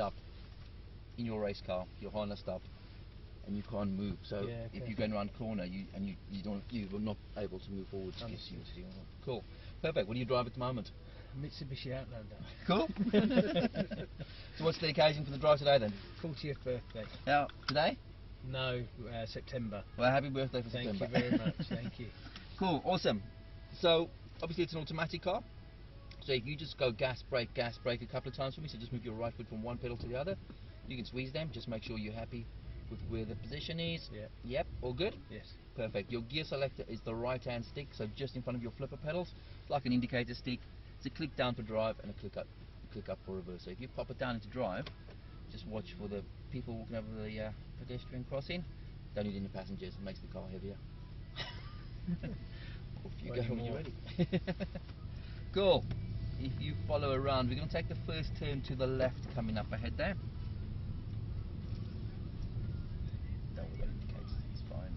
up in your race car, you're harnessed up, and you can't move. So if you're going around a corner, you're not able to move forward. Cool, perfect. What do you drive at the moment? Mitsubishi Outlander. Cool. So what's the occasion for the drive today then? 40th birthday. Now today? No, September. Well, happy birthday for September. Thank you very much. Thank you. Cool, awesome. So obviously it's an automatic car. So if you just go gas, brake a couple of times for me, so just move your right foot from one pedal to the other, you can squeeze them, just make sure you're happy with where the position is. Yeah. Yep, all good? Yes. Perfect. Your gear selector is the right hand stick, so just in front of your flipper pedals, like an indicator stick. It's a click down for drive and a click up for reverse. So if you pop it down into drive, just watch for the people walking over the pedestrian crossing. Don't need any passengers, it makes the car heavier. Off you go when you're ready. Cool. If you follow around, we're going to take the first turn to the left coming up ahead there. Don't worry about indicators, it's fine.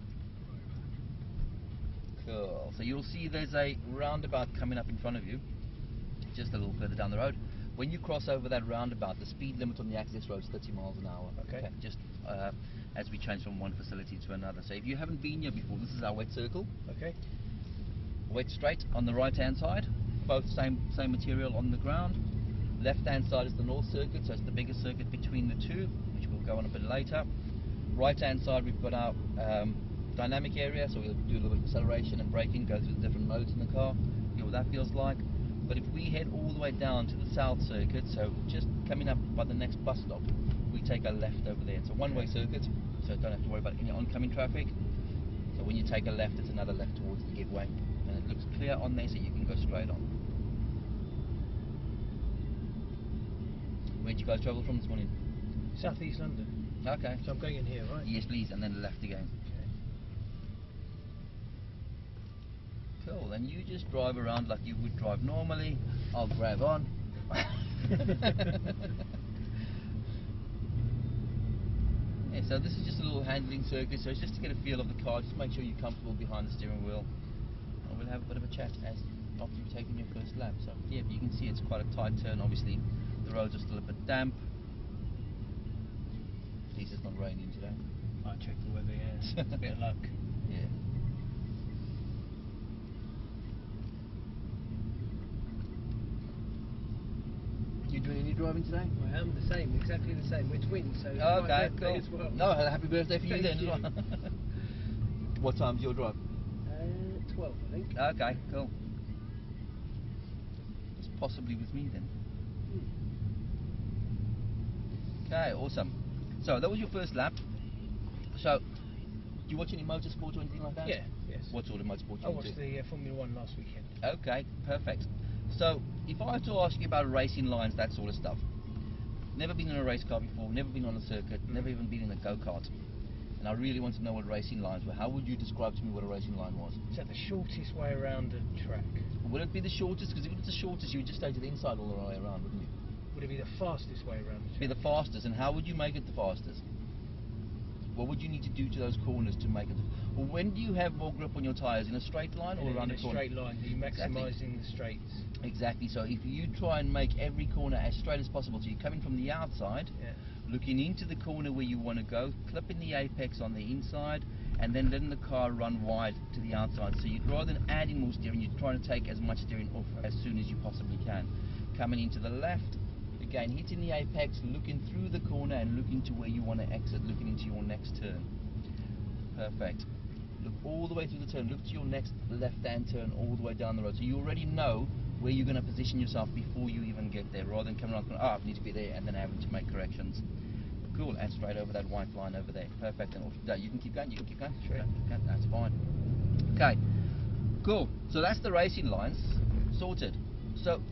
Cool. So you'll see there's a roundabout coming up in front of you, just a little further down the road. When you cross over that roundabout, the speed limit on the access road is 30 miles an hour. Okay. Just as we change from one facility to another. So if you haven't been here before, this is our wet circle. Okay. Wet straight on the right hand side, both same material on the ground. Left hand side is the north circuit, so it's the biggest circuit between the two, which we'll go on a bit later. Right hand side we've got our dynamic area, so we'll do a little bit of acceleration and braking, go through the different modes in the car, see what that feels like. But if we head all the way down to the south circuit, so just coming up by the next bus stop, we take a left over there. It's a one-way circuit, so don't have to worry about any oncoming traffic. So when you take a left, it's another left towards the giveaway, and it looks clear on there, so you can go straight on. Where'd you guys travel from this morning? South East London. Okay. So I'm going in here, right? Yes, please, and then left again. Okay. Cool. Then you just drive around like you would drive normally. I'll grab on. Yeah, so this is just a little handling circuit, so it's just to get a feel of the car, just make sure you're comfortable behind the steering wheel. And we'll have a bit of a chat as after you've taken your first lap. So yeah, you can see it's quite a tight turn. Obviously the roads are still a bit damp. At least it's not raining today. I checked the weather, yeah. A bit of luck. Yeah. You doing any driving today? I am the same, exactly the same. We're twins, so Oh, okay, cool. as well. No, happy birthday for you then as well. Thank What time's your drive? 12, I think. Okay, cool. It's possibly with me then. Okay, awesome. So that was your first lap. So, do you watch any motorsport or anything like that? Yeah, yes. What sort of motorsport do you I watched into? the Formula 1 last weekend. Okay, perfect. So, if I were to ask you about racing lines, that sort of stuff, never been in a race car before, never been on a circuit, never even been in a go-kart, and I really want to know what racing lines were, how would you describe to me what a racing line was? Is that the shortest way around a track? Would it be the shortest? Because if it was the shortest, you would just stay to the inside all the way around, wouldn't you? Would it be the fastest way around the track? Be the fastest, and how would you make it the fastest? What would you need to do to those corners to make it? Well, when do you have more grip on your tyres? In a straight line or around a corner? In a straight line, you're maximising the straights. Exactly, so if you try and make every corner as straight as possible, so you're coming from the outside, looking into the corner where you want to go, clipping the apex on the inside, and then letting the car run wide to the outside. So you'd rather than adding more steering, you're trying to take as much steering off as soon as you possibly can. Coming into the left, again hitting the apex, looking through the corner and looking to where you want to exit, looking into your next turn. Perfect. Look all the way through the turn, look to your next left-hand turn all the way down the road. So you already know where you're going to position yourself before you even get there, rather than coming around, I need to be there, and then having to make corrections. Cool, and straight over that white line over there. Perfect, and you can keep going, Sure. Okay, that's fine. Okay, cool. So that's the racing lines sorted. So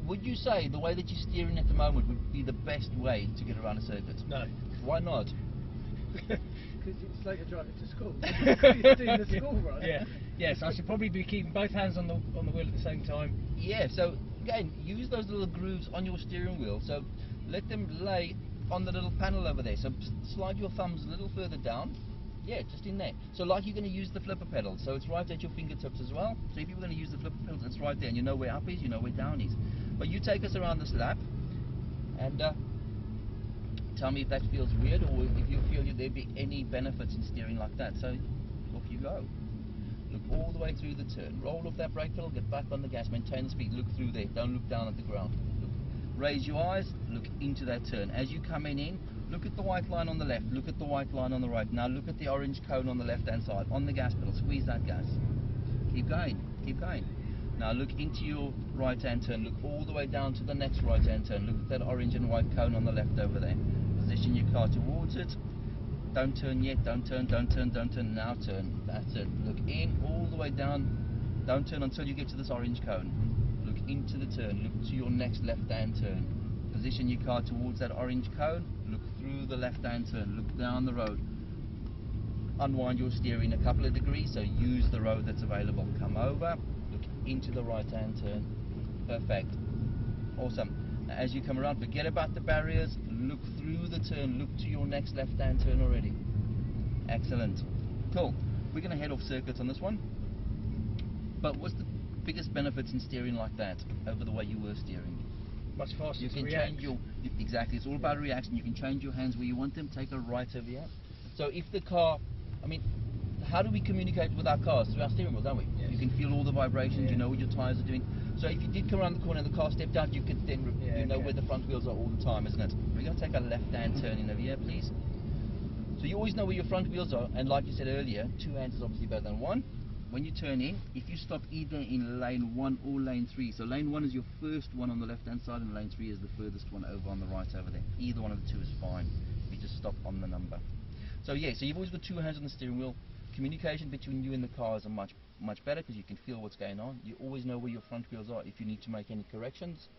would you say the way that you're steering at the moment would be the best way to get around a circuit? No. Why not? Because it's like you're driving to school. You're doing the school run. Yeah. Yes, I should probably be keeping both hands on the wheel at the same time. Yeah. So again, use those little grooves on your steering wheel. So let them lay on the little panel over there. So slide your thumbs a little further down. Yeah, just in there. So like you're going to use the flipper pedal, so it's right at your fingertips as well. So if you're going to use the flipper pedals, it's right there, and you know where up is, you know where down is. But you take us around this lap, and tell me if that feels weird, or if you feel there'd be any benefits in steering like that. So off you go. Look all the way through the turn. Roll off that brake pedal, get back on the gas, maintain the speed, look through there, don't look down at the ground. Look, raise your eyes, look into that turn. As you come in, look at the white line on the left, look at the white line on the right. Now look at the orange cone on the left hand side. On the gas pedal, squeeze that gas. Keep going, keep going. Now look into your right hand turn, look all the way down to the next right hand turn. Look at that orange and white cone on the left over there. Position your car towards it. Don't turn yet, don't turn, don't turn, don't turn, now turn. That's it. Look in, all the way down. Don't turn until you get to this orange cone. Look into the turn, look to your next left hand turn. Position your car towards that orange cone, look through the left hand turn, look down the road. Unwind your steering a couple of degrees, so use the road that's available. Come over, look into the right hand turn. Perfect. Awesome. Now, as you come around, forget about the barriers, look through the turn, look to your next left hand turn already. Excellent. Cool. We're going to head off circuit on this one. But what's the biggest benefits in steering like that over the way you were steering? Much faster. You can change your, exactly, it's all about reaction. You can change your hands where you want them. Take a right over here. So if the car, I mean, how do we communicate with our cars? Through our steering wheel, don't we? Yes. You can feel all the vibrations, you know what your tyres are doing. So if you did come around the corner and the car stepped out, you could then, you know where the front wheels are all the time, isn't it? We're going to take a left-hand turn in over here, please. So you always know where your front wheels are, and like you said earlier, two hands is obviously better than one. When you turn in, if you stop either in lane 1 or lane 3, so lane 1 is your first one on the left hand side and lane 3 is the furthest one over on the right over there. Either one of the two is fine. You just stop on the number. So yeah, so you've always got two hands on the steering wheel. Communication between you and the cars are much better because you can feel what's going on. You always know where your front wheels are if you need to make any corrections.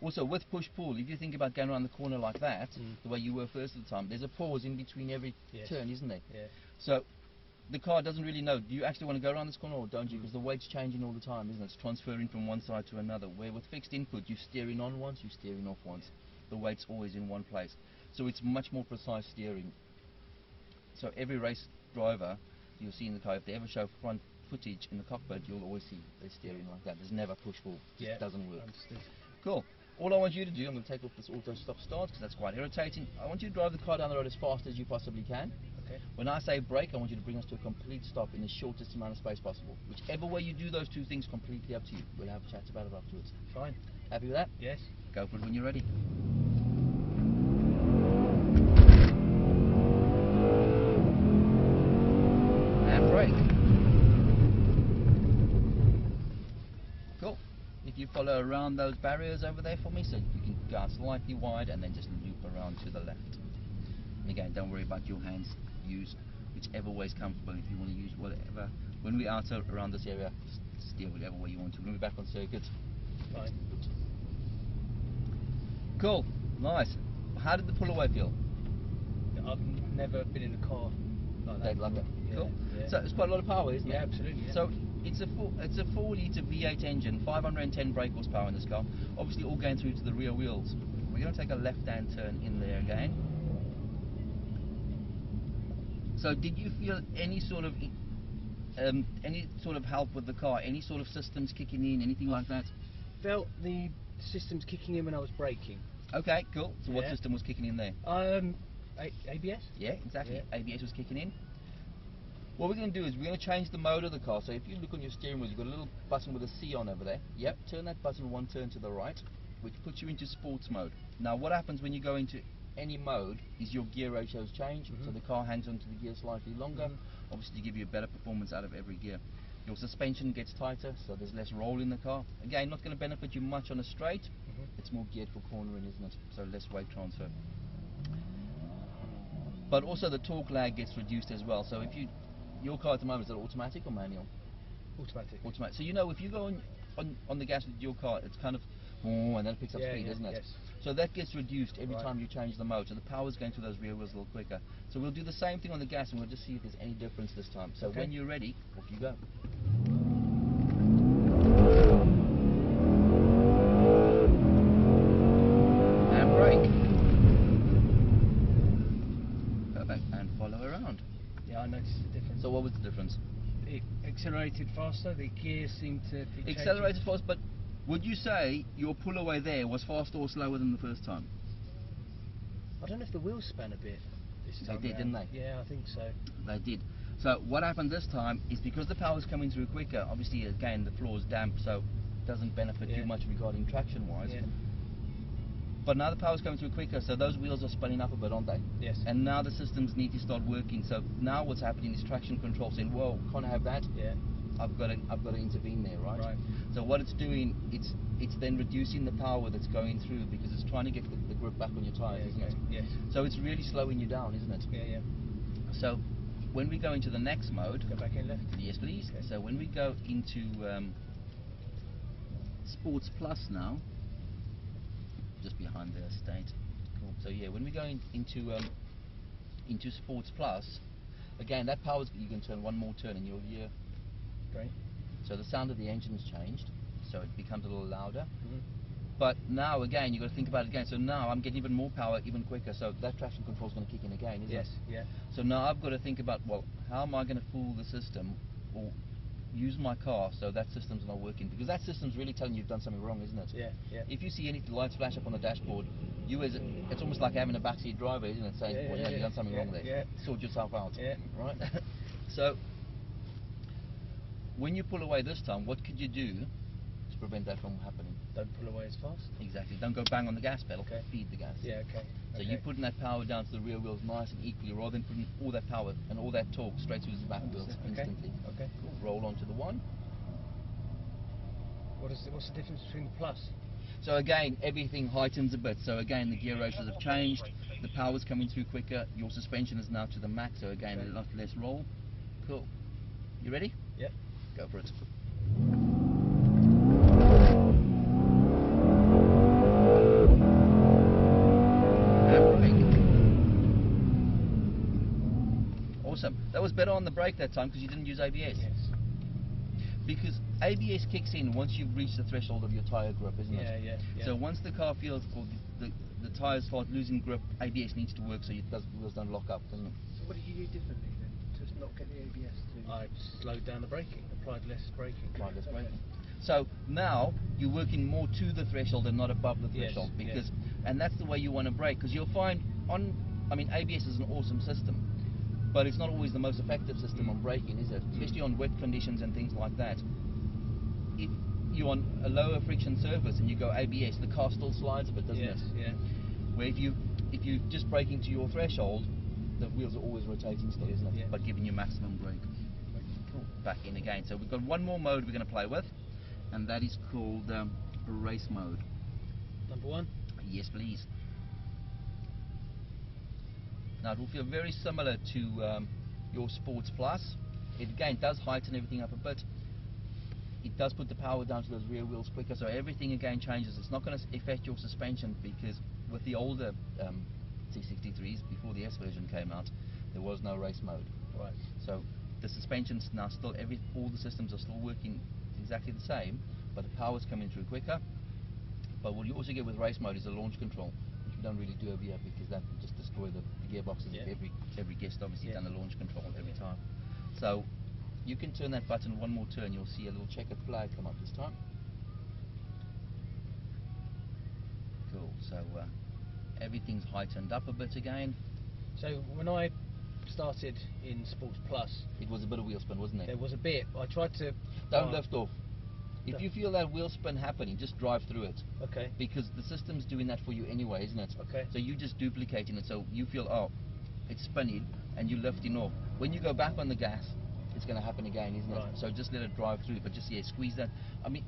Also with push-pull, if you think about going around the corner like that, the way you were first at the time, there's a pause in between every turn, isn't there? Yeah. So the car doesn't really know, do you actually want to go around this corner or don't you? Because the weight's changing all the time, isn't it? It's transferring from one side to another. Where with fixed input, you're steering on once, you're steering off once. The weight's always in one place. So it's much more precise steering. So every race driver you'll see in the car, if they ever show front footage in the cockpit, you'll always see they're steering like that. There's never push-pull. It doesn't work. Understood. Cool. All I want you to do, I'm going to take off this auto stop start because that's quite irritating. I want you to drive the car down the road as fast as you possibly can. Okay. When I say brake, I want you to bring us to a complete stop in the shortest amount of space possible. Whichever way you do those two things, completely up to you. We'll have a chat about it afterwards. Fine. Happy with that? Yes. Go for it when you're ready. And brake. Cool. If you follow around those barriers over there for me, so you can go out slightly wide and then just loop around to the left. And again, don't worry about your hands. Use whichever way is comfortable. If you want to use whatever, when we're out around this area, steer whatever way you want to. When we're back on circuit, fine. Cool, nice. How did the pull away feel? I've never been in a car like that. Like that. Cool. Yeah. So it's quite a lot of power, isn't it? Yeah, absolutely. Yeah. So it's a 4-litre V8 engine, 510 brake horsepower in this car. Obviously, all going through to the rear wheels. We're going to take a left-hand turn in there again. So did you feel any sort of help with the car? Any sort of systems kicking in? Anything like that? Felt the systems kicking in when I was braking. Okay, cool. So what system was kicking in there? ABS? Yeah, exactly. Yeah. ABS was kicking in. What we're going to do is we're going to change the mode of the car. So if you look on your steering wheel, you've got a little button with a C on over there. Yep, turn that button one turn to the right, which puts you into sports mode. Now what happens when you go into any mode is your gear ratios change, so the car hangs onto the gear slightly longer, obviously to give you a better performance out of every gear. Your suspension gets tighter, so there's less roll in the car. Again, not going to benefit you much on a straight, it's more geared for cornering, isn't it? So less weight transfer. But also the torque lag gets reduced as well, so if your car at the moment, is it automatic or manual? Automatic. Automatic. So you know if you go on the gas with your car, it's kind of, and then it picks up speed, isn't it? Yes. So that gets reduced every time you change the mode, so the power's going through those rear wheels a little quicker. So we'll do the same thing on the gas and we'll just see if there's any difference this time. So when you're ready, off you go. And brake. Perfect. And follow around. Yeah, I noticed the difference. So what was the difference? It accelerated faster, the gears seemed to be accelerated faster, but would you say your pull away there was faster or slower than the first time? I don't know if the wheels span a bit this time. They did, didn't they? Yeah, I think so. They did. So what happened this time is because the power's coming through quicker, obviously again the floor's damp, so it doesn't benefit too much regarding traction wise. Yeah. But now the power's coming through quicker, so those wheels are spinning up a bit, aren't they? Yes. And now the systems need to start working. So now what's happening is traction control saying, whoa, can't I have that? Yeah. I've got to intervene there, right? Right. So what it's doing, it's then reducing the power that's going through because it's trying to get the grip back on your tires, isn't it? Yes. So it's really slowing you down, isn't it? Yeah. So when we go into the next mode, Go back in left. yes please. Okay. So when we go into Sports Plus now, just behind the estate. Cool. So yeah, when we go into Sports Plus, again that power's, you can turn one more turn and you'll hear. Great. So the sound of the engine's changed, so it becomes a little louder. Mm-hmm. But now again, you've got to think about it again. So now I'm getting even more power, even quicker. So that traction control is going to kick in again, isn't it? Yes. Yeah. So now I've got to think about, well, how am I going to fool the system or use my car so that system's not working? Because that system's really telling you you've done something wrong, isn't it? Yeah. If you see any lights flash up on the dashboard, it's almost like having a backseat driver, isn't it? Saying, well, you've done something wrong there. Yeah. Sort yourself out. Yeah. Right? So when you pull away this time, what could you do to prevent that from happening? Don't pull away as fast. Exactly. Don't go bang on the gas pedal. Okay. Feed the gas. Yeah. Okay. So you're putting that power down to the rear wheels nice and equally, rather than putting all that power and all that torque straight through the back wheels instantly. Okay. Cool. Roll onto the one. What's the difference between the Plus? So again, everything heightens a bit. So again, the gear ratios have changed. The power's coming through quicker. Your suspension is now to the max. So again, a lot less roll. Cool. You ready? Yep. Go for it. Awesome. That was better on the brake that time because you didn't use ABS. Yes. Because ABS kicks in once you've reached the threshold of your tyre grip, isn't it? Yeah. So once the car feels, or the tyres start losing grip, ABS needs to work so the wheels don't lock up, doesn't it? So what did you do differently then to not get the ABS to? I slowed down the braking, applied less braking. So now you're working more to the threshold and not above the threshold, because and that's the way you want to brake, because you'll find ABS is an awesome system, but it's not always the most effective system on braking, is it? Especially on wet conditions and things like that. If you're on a lower friction surface and you go ABS, the car still slides a bit, doesn't it? Yeah. Where if you just braking to your threshold, the wheels are always rotating still, isn't it? Yeah. But giving you maximum brake. Cool. Back in again. So we've got one more mode we're going to play with, and that is called race mode. Number one? Yes, please. Now it will feel very similar to your Sports Plus. It again does heighten everything up a bit. It does put the power down to those rear wheels quicker, so everything again changes. It's not going to affect your suspension, because with the older C63s, before the S version came out, there was no race mode. Right. So the suspension's now still, all the systems are still working exactly the same, but the power's coming through quicker. But what you also get with race mode is a launch control, which we don't really do over here because that would just destroy the gearboxes. Yeah. Every guest obviously done a launch control every time. So you can turn that button one more turn, you'll see a little checkered flag come up this time. Cool. So everything's heightened up a bit again. So when I started in Sports Plus, it was a bit of wheel spin, wasn't it? There was a bit. I tried to... Don't lift off. If you feel that wheel spin happening, just drive through it. Okay. Because the system's doing that for you anyway, isn't it? Okay. So you're just duplicating it, so you feel, oh, it's spinning, and you're lifting off. When you go back on the gas, it's going to happen again, isn't it? So just let it drive through, but just, squeeze that. I mean,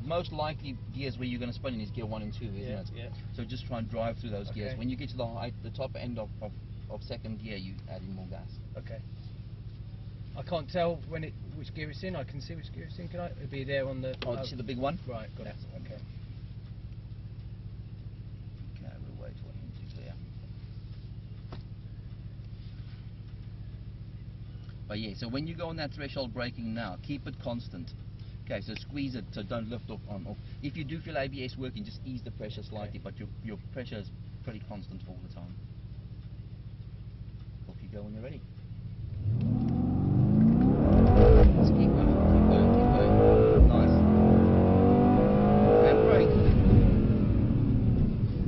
most likely gears where you're going to spin in is gear 1 and 2, isn't it? Yeah. So just try and drive through those gears. When you get to the top end of second gear, you add in more gas. Okay. I can't tell which gear it's in. I can see which gear it's in. Can I? It'll be there on the... Oh, see the big one? Right, got it. Okay. Okay, we'll wait for him to clear. But yeah, so when you go on that threshold braking now, keep it constant. Okay, so squeeze it, so don't lift off on off. If you do feel ABS working, just ease the pressure slightly, but your pressure is pretty constant all the time. Off you go when you're ready. Just keep going. Nice. And brake.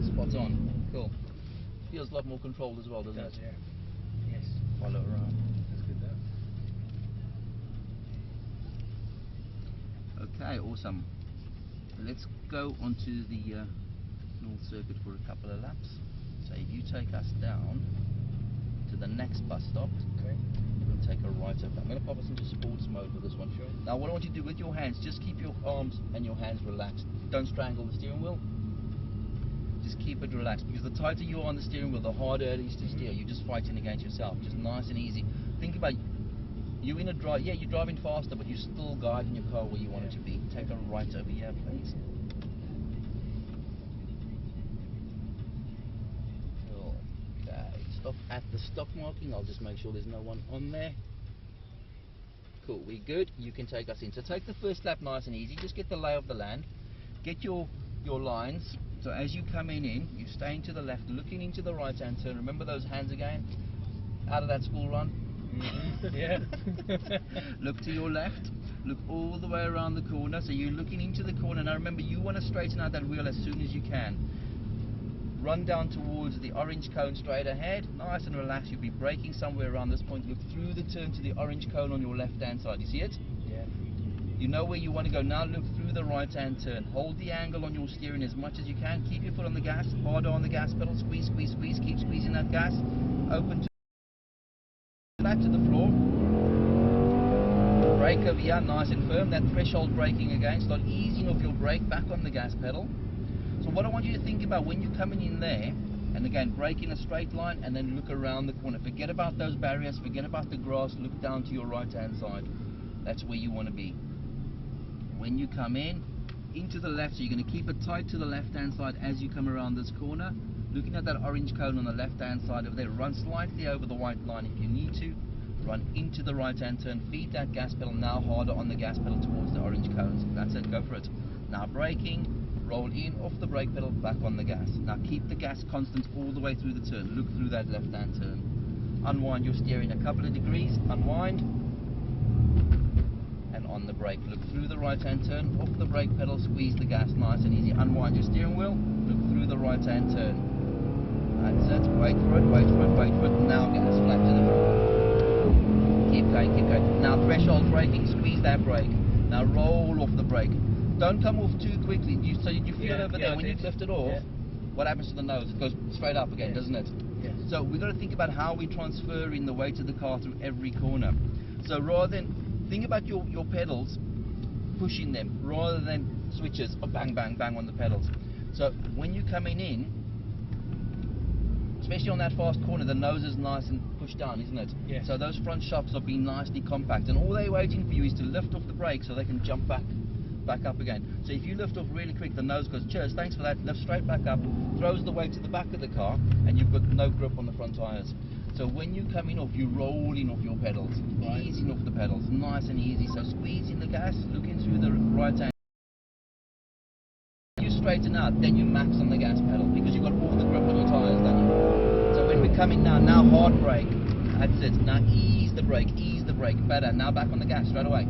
Spot on. Cool. feels a lot more controlled as well, doesn't it? Yeah. Yes. Follow around. That's good, that. Okay, awesome. Let's go onto the North Circuit for a couple of laps. So if you take us down to the next bus stop, Okay. we'll take a right over. I'm going to pop us into sports mode with this one. Sure. Now what I want you to do with your hands, just keep your arms and your hands relaxed. Don't strangle the steering wheel. Just keep it relaxed, because the tighter you are on the steering wheel, the harder it is to steer. You're just fighting against yourself. Just nice and easy. Think about you in a drive. Yeah, you're driving faster, but you're still guiding your car where you want it to be. Take a right over here, please. Okay, stop at the stop marking. I'll just make sure there's no one on there. Cool, we good. You can take us in. So take the first lap nice and easy. Just get the lay of the land. Get your lines. So as you come in, you staying to the left, looking into the right hand turn. Remember those hands again? Out of that school run. Yeah. Look to your left. Look all the way around the corner. So you're looking into the corner. Now remember, you want to straighten out that wheel as soon as you can. Run down towards the orange cone straight ahead. Nice and relaxed. You'll be braking somewhere around this point. Look through the turn to the orange cone on your left hand side. You see it? Yeah. You know where you want to go. Now look through the right hand turn. Hold the angle on your steering as much as you can. Keep your foot on the gas, harder on the gas pedal. Squeeze, squeeze, squeeze. Keep squeezing that gas. Open to flat to the floor. Brake over here, nice and firm. That threshold braking again. Start easing off your brake, back on the gas pedal. So what I want you to think about when you're coming in there, and again, brake in a straight line and then look around the corner. Forget about those barriers, forget about the grass, look down to your right hand side. That's where you want to be. When you come in, into the left, so you're going to keep it tight to the left hand side as you come around this corner. Looking at that orange cone on the left hand side over there, run slightly over the white line if you need to. Run into the right hand turn, feed that gas pedal now harder on the gas pedal towards the orange cones. That's it, go for it. Now braking, roll in, off the brake pedal, back on the gas. Now keep the gas constant all the way through the turn. Look through that left hand turn. Unwind your steering a couple of degrees, unwind. And on the brake, look through the right hand turn, off the brake pedal, squeeze the gas, nice and easy. Unwind your steering wheel, look through the right hand turn. That's it, wait for it, wait for it, wait for it. Now gas flat to the floor. Keep going, keep going. Now threshold braking, squeeze that brake. Now roll off the brake. Don't come off too quickly. So you feel over there, when you lift it off, what happens to the nose? It goes straight up again, doesn't it? Yes. So we've got to think about how we transfer in the weight of the car through every corner. So rather than, think about your pedals, pushing them, rather than switches, or bang, bang, bang on the pedals. So when you're coming in, especially on that fast corner, the nose is nice and pushed down, isn't it? Yes. So those front shocks are being nicely compact, and all they're waiting for you is to lift off the brake so they can jump back up again. So if you lift off really quick, the nose goes, cheers, thanks for that, lift straight back up, throws the weight to the back of the car, and you've got no grip on the front tyres. So when you're coming off, you're rolling off your pedals, easing off the pedals, nice and easy. So squeezing the gas, looking through the right hand. You straighten out, then you max on the gas pedal, because you've got all the grip on your tyres, don't you? So when we're coming now hard brake, that's it. Now ease the brake, better. Now back on the gas straight away.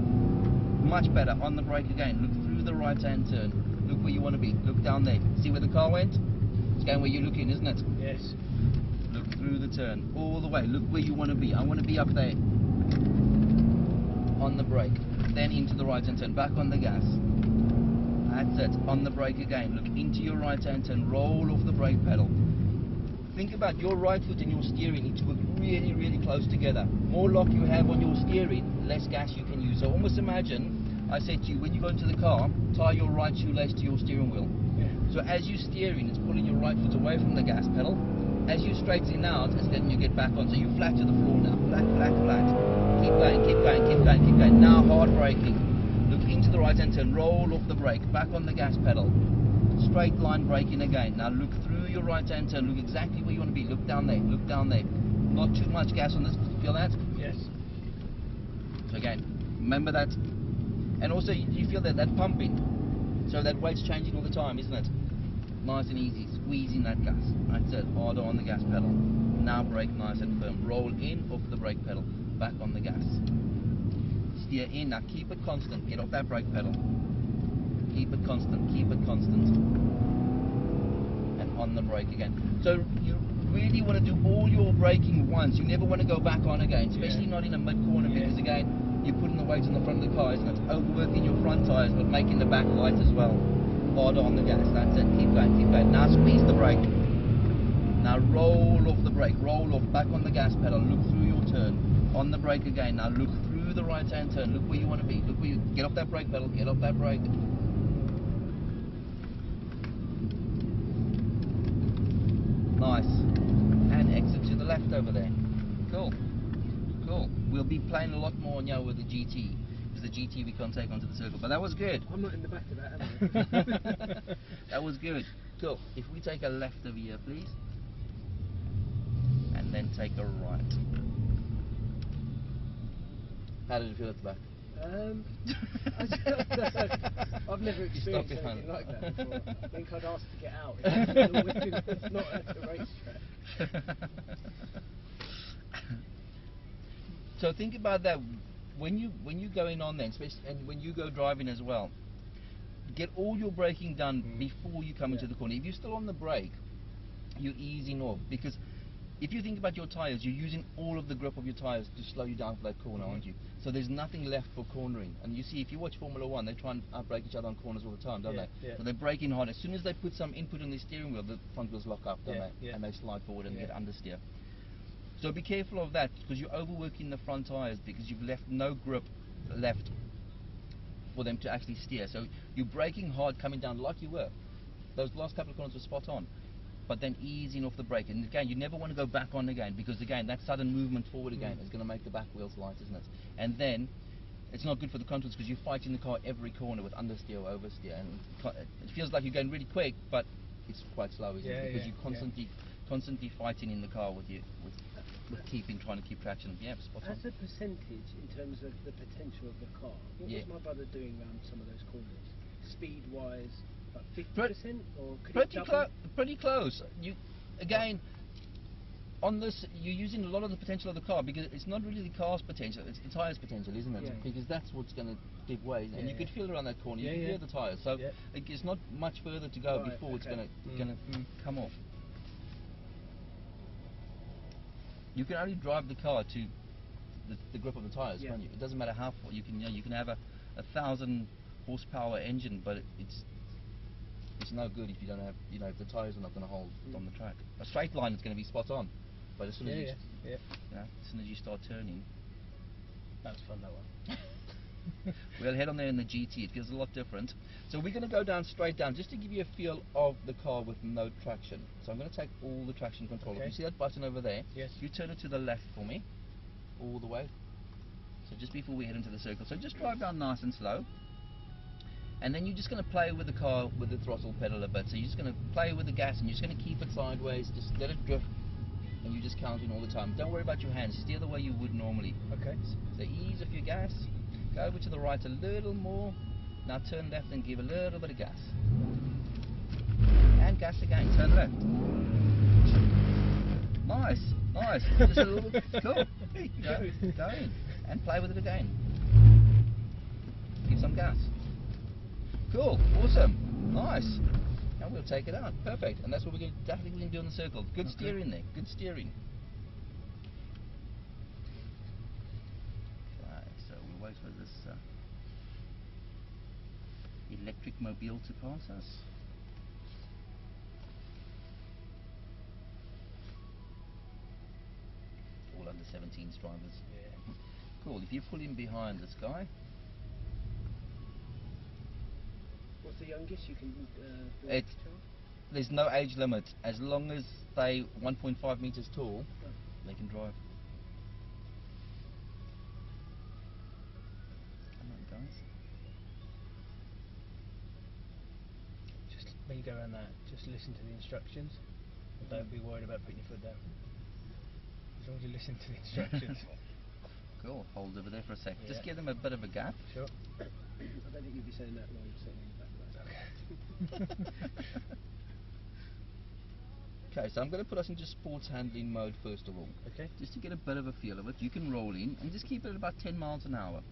Much better, on the brake again. Look through the right hand turn. Look where you want to be. Look down there. See where the car went? It's going where you're looking, isn't it? Yes. Look through the turn, all the way. Look where you want to be. I want to be up there. On the brake, then into the right hand turn. Back on the gas. That's it. On the brake again. Look into your right hand turn. Roll off the brake pedal. Think about your right foot and your steering need to work really, really close together. More lock you have on your steering, less gas you can use. So almost imagine, I said to you, when you go into the car, tie your right shoelace to your steering wheel. Yeah. So as you're steering, it's pulling your right foot away from the gas pedal. As you straighten out, it's letting you get back on. So you're flat to the floor now. Flat, flat, flat. Keep going, keep going, keep going, keep going. Now hard braking. Look into the right hand turn. Roll off the brake. Back on the gas pedal. Straight line braking again. Now look through your right hand turn. Look exactly where you want to be. Look down there. Look down there. Not too much gas on this. Feel that? Yes. So again, remember that. And also you feel that pumping. So that weight's changing all the time, isn't it? Nice and easy. Squeezing that gas. That's it. Harder on the gas pedal. Now brake nice and firm. Roll in, off the brake pedal. Back on the gas. Steer in. Now keep it constant. Get off that brake pedal. Keep it constant, keep it constant. And on the brake again. So you really want to do all your braking once. You never want to go back on again, especially not in a mid-corner, because again, you're putting the weight on the front of the car, isn't it? Overworking your front tyres, but making the back light as well. Harder on the gas, that's it. Keep going, keep going. Now squeeze the brake. Now roll off the brake, roll off, back on the gas pedal, look through your turn. On the brake again, now look through the right-hand turn, look where you want to be, look where you, get off that brake pedal, get off that brake. Nice. And exit to the left over there. Cool. Cool. We'll be playing a lot more now with the GT, because the GT we can't take onto the circle, but that was good. I'm not in the back of that, am I? That was good. Cool. If we take a left over here, please. And then take a right. How did it feel at the back? I've never experienced anything like that before. I think I'd ask to get out. It's not at a racetrack. So think about that when you going on then, especially, and when you go driving as well. Get all your braking done before you come into the corner. If you're still on the brake, you're easing off, because if you think about your tyres, you're using all of the grip of your tyres to slow you down for that corner, aren't you? So there's nothing left for cornering. And you see, if you watch Formula 1, they try and outbrake each other on corners all the time, don't they? Yeah. So they're braking hard. As soon as they put some input on their steering wheel, the front wheels lock up, don't they? Yeah. And they slide forward and get understeer. So be careful of that, because you're overworking the front tyres, because you've left no grip left for them to actually steer. So you're braking hard coming down like you were. Those last couple of corners were spot on. But then easing off the brake, and again, you never want to go back on again, because again, that sudden movement forward again is going to make the back wheels light, isn't it? And then it's not good for the controls, because you're fighting the car every corner with understeer or oversteer, and it feels like you're going really quick, but it's quite slow, isn't it? Because you're constantly fighting in the car with trying to keep traction. Yeah, spot on. As a percentage in terms of the potential of the car, what was my brother doing around some of those corners? Speed-wise, about 50%, or could pretty close. You again on this, you're using a lot of the potential of the car, because it's not really the car's potential, it's the tyres' potential, isn't it? Because that's what's going to give way, and you could feel around that corner. You can hear the tyres, so it's not much further to go before it's going to come off. You can only drive the car to the grip of the tyres, can't you? It doesn't matter how far. You can have a 1,000 horsepower engine, but it's no good if you don't have, if the tyres are not going to hold on the track. A straight line is going to be spot on, but as soon as as soon as you start turning, that was fun, that one. we'll head on there in the GT. It feels a lot different. So we're going to go down straight down, just to give you a feel of the car with no traction. So I'm going to take all the traction control off. You see that button over there? Yes. You turn it to the left for me, all the way. So just before we head into the circle. So just drive down nice and slow. And then you're just going to play with the car with the throttle pedal a bit. So you're just going to play with the gas, and you're just going to keep it sideways, just let it drift, and you're just counting all the time. Don't worry about your hands, steer the way you would normally. Okay. So ease off your gas, go over to the right a little more, now turn left and give a little bit of gas. And gas again, turn left. Nice, nice. Just a little bit, cool. Go in, and play with it again. Give some gas. Cool, awesome, nice. Now we'll take it out, perfect. And that's what we're definitely going to do in the circle. Good steering there, good steering. Okay, so we'll wait for this electric mobile to pass us. All under 17s drivers. Yeah. Cool, if you pull in behind this guy. What's the youngest you can do? There's no age limit. As long as they 1.5 meters tall, they can drive. Come on, guys. Just when you go around that, just listen to the instructions, and don't be worried about putting your foot down. As long as you listen to the instructions. Cool, hold over there for a sec. Just give them a bit of a gap. Sure. I don't think you'd be saying that while you're sitting in the back of that. Okay, so I'm going to put us into sports handling mode first of all. Okay. Just to get a bit of a feel of it. You can roll in and just keep it at about 10 miles an hour.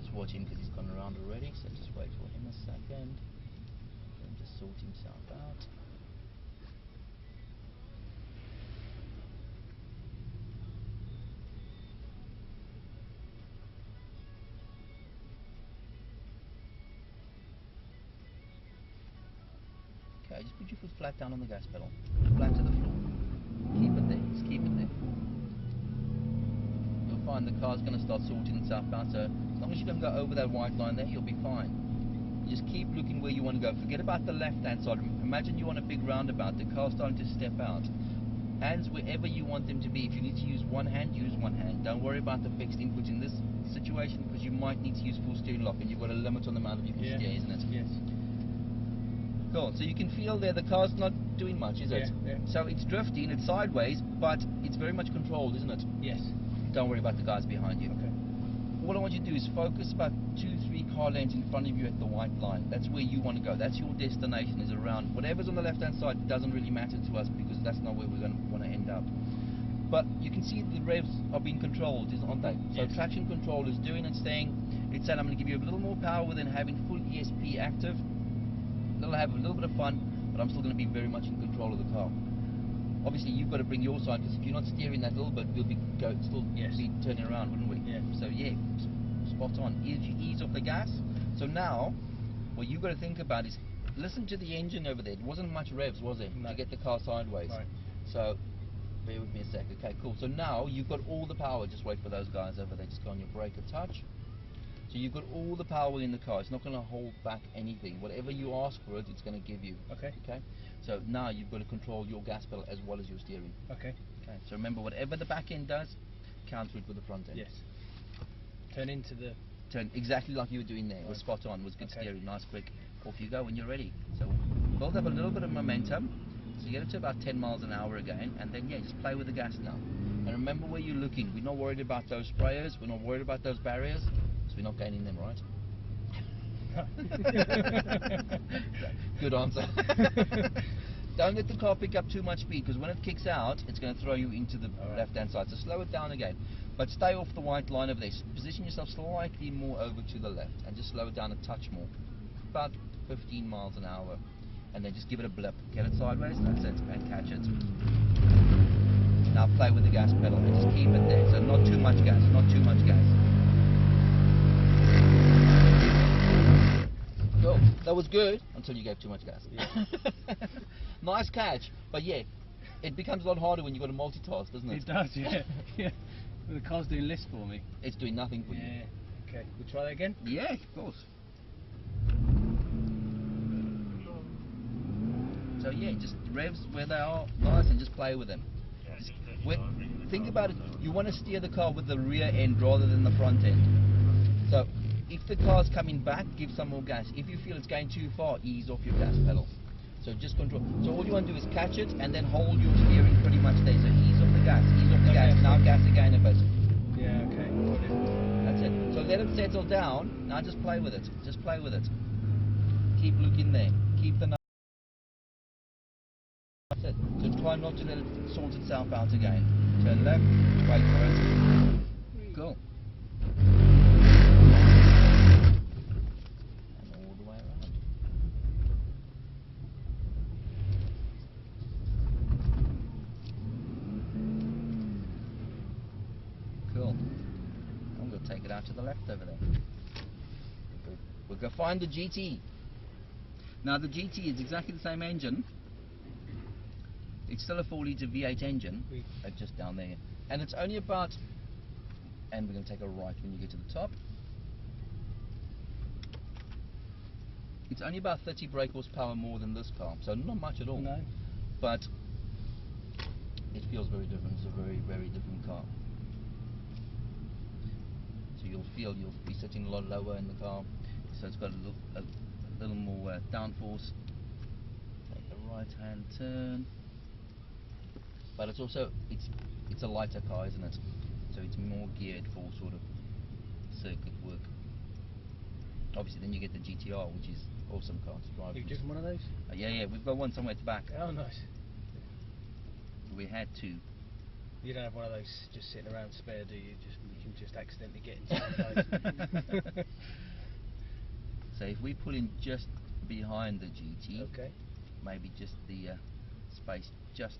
Just watch him because he's gone around already, so just wait for him a second. And just sort himself out. Okay, just put your foot flat down on the gas pedal. Flat to the floor. Keep it there, just keep it there. You'll find the car's going to start sorting itself out, so as long as you don't go over that white line there, you'll be fine. You just keep looking where you want to go. Forget about the left-hand side. Imagine you're on a big roundabout, the car's starting to step out. Hands wherever you want them to be. If you need to use one hand, use one hand. Don't worry about the fixed input in this situation, because you might need to use full steering lock, and you've got a limit on the amount that you can steer, isn't it? Yes. Cool, so you can feel there the car's not doing much, is it? Yeah. So it's drifting, it's sideways, but it's very much controlled, isn't it? Yes. Don't worry about the guys behind you. Okay. All I want you to do is focus about 2-3 car lanes in front of you at the white line. That's where you want to go. That's your destination, is around. Whatever's on the left-hand side doesn't really matter to us, because that's not where we're going to want to end up. But you can see the revs are being controlled, aren't they? So yes. traction control is doing its thing. It's saying I'm going to give you a little more power within having full ESP active. It'll have a little bit of fun, but I'm still going to be very much in control of the car. Obviously, you've got to bring your side, because if you're not steering that little bit, we'll be still be turning around, wouldn't we? Yeah. So yeah, spot on. Ease off the gas. So now, what you've got to think about is, listen to the engine over there. It wasn't much revs, was it, to get the car sideways? Right. So, bear with me a sec. Okay, cool. So now you've got all the power. Just wait for those guys over there. Just go on your brake a touch. So you've got all the power in the car. It's not going to hold back anything. Whatever you ask for it, it's going to give you. Okay. Okay. So now you've got to control your gas pedal as well as your steering. Okay. Okay. So remember, whatever the back end does, counter it with the front end. Yes. Turn into the. Turn exactly like you were doing there. It was spot on. It was good steering. Nice, quick. Off you go when you're ready. So build up a little bit of momentum. So you get it to about 10 miles an hour again, and then yeah, just play with the gas now. And remember where you're looking. We're not worried about those sprayers. We're not worried about those barriers. So we're not gaining them, right? Good answer. Don't let the car pick up too much speed, because when it kicks out, it's going to throw you into the left-hand side. So slow it down again, but stay off the white line over there. Position yourself slightly more over to the left, and just slow it down a touch more, about 15 miles an hour, and then just give it a blip. Get it sideways, that's it, and catch it. Now play with the gas pedal and just keep it there. So not too much gas, not too much gas. Cool. That was good until you gave too much gas. Yeah. Nice catch, but yeah, it becomes a lot harder when you've got to multitask, doesn't it? It does, yeah. Yeah. Well, the car's doing this for me. It's doing nothing for you. Yeah. Okay. We'll try that again? Yeah, of course. So yeah, just revs where they are, nice, and just play with them. Think about it, you want to steer the car with the rear end rather than the front end. So if the car's coming back, give some more gas. If you feel it's going too far, ease off your gas pedal. So just control. So all you want to do is catch it and then hold your steering pretty much there. So ease off the gas, now gas again a bit. Yeah, okay. That's it. So let it settle down, now just play with it. Just play with it. Keep looking there. Keep the That's it. So try not to let it sort itself out again. Turn left, wait for it. Cool. And all the way around. Cool. I'm going to take it out to the left over there. We'll go find the GT. Now the GT is exactly the same engine. It's still a 4-litre V8 engine, just down there, and it's only about, and we're going to take a right when you get to the top. It's only about 30 brake horsepower more than this car, so not much at all. No. But it feels very different. It's a very, very different car. So you'll be sitting a lot lower in the car, so it's got a little more downforce. Take a right-hand turn. But it's also, it's a lighter car, isn't it? So it's more geared for sort of circuit work. Obviously then you get the GTR, which is awesome car to drive. You've driven one of those? Yeah, we've got one somewhere at the back. Oh, nice. We had two. You don't have one of those just sitting around spare, do you? You can just accidentally get into one of those. So if we pull in just behind the GT. Okay. Maybe just the space just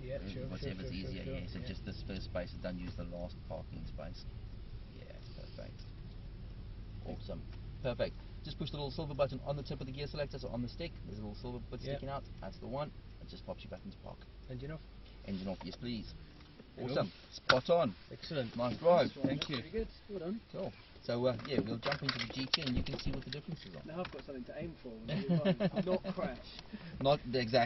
Yeah, sure. whatever's easier. Sure. Yeah, so just this first space, and don't use the last parking space. Yeah, perfect. Awesome. Perfect. Just push the little silver button on the tip of the gear selector, so on the stick. There's a little silver bit sticking out. That's the one. It just pops you back into park. Engine off. Engine off, yes please. Cool. Awesome. Spot on. Excellent. Nice drive. Thank you. Pretty good. Well done. Cool. So yeah, we'll jump into the GT and you can see what the differences are. Now I've got something to aim for when I do one. Not crash. Not exactly.